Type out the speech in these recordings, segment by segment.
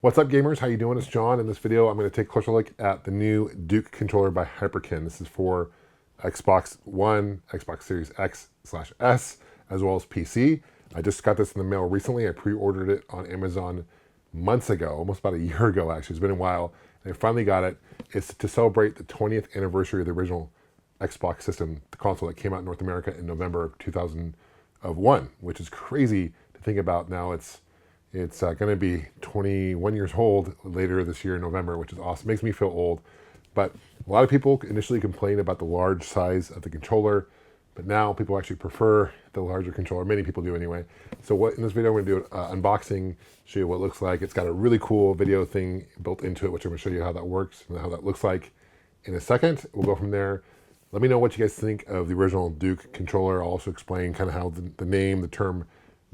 What's up, gamers? How you doing? It's John. In this video, I'm going to take a closer look at the new Duke controller by Hyperkin. This is for Xbox One, Xbox Series X/S, as well as PC. I just got this in the mail recently. I pre-ordered it on Amazon months ago, almost about a year ago, actually. It's been a while. And I finally got it. It's to celebrate the 20th anniversary of the original Xbox system, the console that came out in North America in November of 2001, which is crazy to think about now. It's going to be 21 years old later this year in November, which is awesome. Makes me feel old. But a lot of people initially complained about the large size of the controller, but now people actually prefer the larger controller. Many people do anyway. So what in this video, we're going to do an unboxing, show you what it looks like. It's got a really cool video thing built into it, which I'm going to show you how that works and how that looks like in a second. We'll go from there. Let me know what you guys think of the original Duke controller. I'll also explain kind of how the name, the term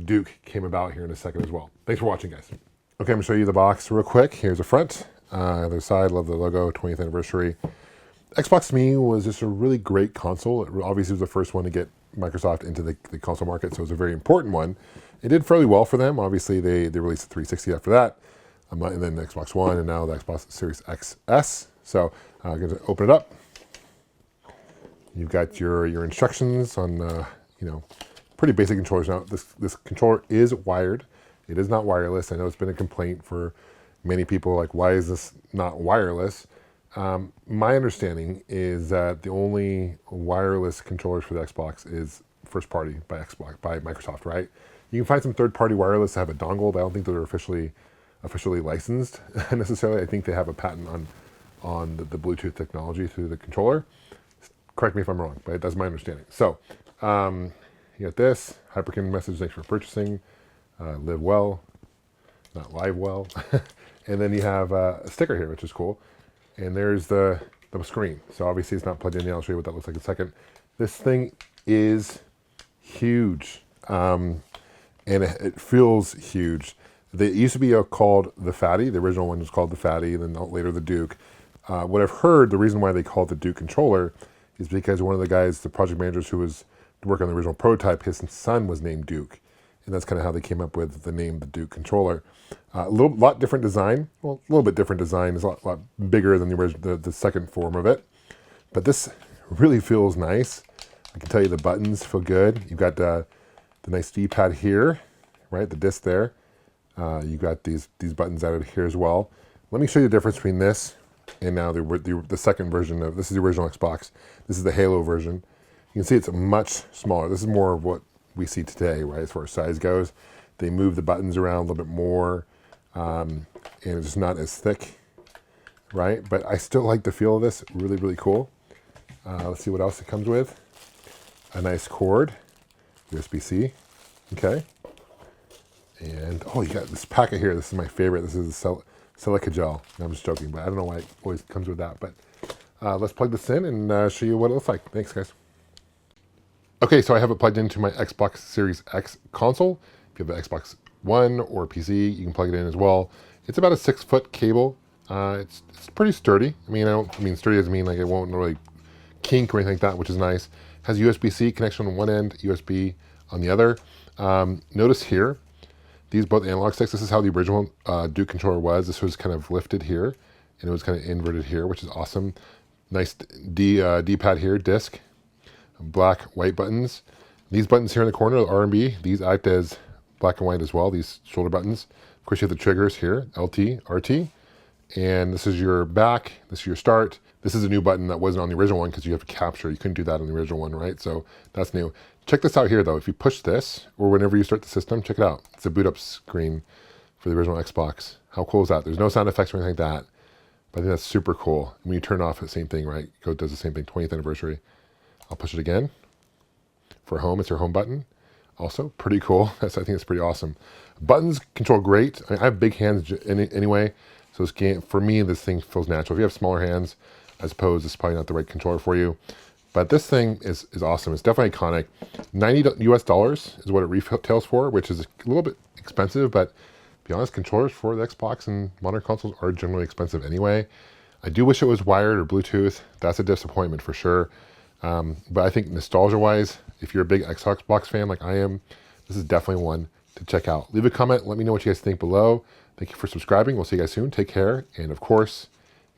Duke came about here in a second as well. Thanks for watching, guys. Okay, I'm gonna show you the box real quick. Here's the front, other side, love the logo, 20th anniversary. Xbox to me was just a really great console. It obviously was the first one to get Microsoft into the console market, so it was a very important one. It did fairly well for them. Obviously, they released the 360 after that, and then the Xbox One, and now the Xbox Series XS. So I'm gonna open it up. You've got your instructions on, pretty basic controllers. Now, this controller is wired. It is not wireless. I know it's been a complaint for many people, like, why is this not wireless? My understanding is that the only wireless controllers for the Xbox is first party by Microsoft, right? You can find some third-party wireless that have a dongle, but I don't think they're officially licensed necessarily. I think they have a patent on the Bluetooth technology through the controller. Correct me if I'm wrong, but that's my understanding. So, you got this, Hyperkin message, thanks for purchasing, live well, not live well. And then you have a sticker here, which is cool. And there's the screen. So obviously it's not plugged in yet. I'll show you what that looks like in a second. This thing is huge, and it feels huge. It used to be called the Fatty. The original one was called the Fatty, and then later the Duke. What I've heard, the reason why they call it the Duke controller is because one of the guys, the project managers who was working on the original prototype, his son was named Duke. And that's kind of how they came up with the name, the Duke controller. A lot different design. Well, a little bit different design. It's a lot bigger than the original, the second form of it. But this really feels nice. I can tell you the buttons feel good. You've got the nice D-pad here, right? The disc there. You've got these buttons added here as well. Let me show you the difference between this and now the second version of, this is the original Xbox. This is the Halo version. You can see it's much smaller. This is more of what we see today, right, as far as size goes. They move the buttons around a little bit more, and it's just not as thick, right? But I still like the feel of this. Really, really cool. Let's see what else it comes with. A nice cord, USB-C, okay. And, oh, you got this packet here. This is my favorite. This is the silica gel. I'm just joking, but I don't know why it always comes with that. But let's plug this in and show you what it looks like. Thanks, guys. Okay, so I have it plugged into my Xbox Series X console. If you have an Xbox One or PC, you can plug it in as well. It's about a 6-foot cable. It's pretty sturdy. I mean, sturdy doesn't mean like it won't really kink or anything like that, which is nice. Has USB-C connection on one end, USB on the other. Notice here, these both analog sticks. This is how the original Duke controller was. This was kind of lifted here, and it was kind of inverted here, which is awesome. Nice D-pad here, disc. Black, white buttons. These buttons here in the corner, the R&B, these act as black and white as well, these shoulder buttons. Of course, you have the triggers here, LT, RT. And this is your back, this is your start. This is a new button that wasn't on the original one because you have to capture. You couldn't do that on the original one, right? So that's new. Check this out here, though. If you push this, or whenever you start the system, check it out. It's a boot up screen for the original Xbox. How cool is that? There's no sound effects or anything like that. But I think that's super cool. When you turn it off, the same thing, right? It does the same thing, 20th anniversary. I'll push it again. For home, it's your home button. Also, pretty cool. I think it's pretty awesome. Buttons control great. I have big hands anyway, so for me, this thing feels natural. If you have smaller hands, I suppose it's probably not the right controller for you. But this thing is awesome. It's definitely iconic. $90 US is what it retails for, which is a little bit expensive, but to be honest, controllers for the Xbox and modern consoles are generally expensive anyway. I do wish it was wired or Bluetooth. That's a disappointment for sure. But I think nostalgia-wise, if you're a big Xbox fan like I am, this is definitely one to check out. Leave a comment. Let me know what you guys think below. Thank you for subscribing. We'll see you guys soon. Take care. And of course,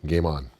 game on.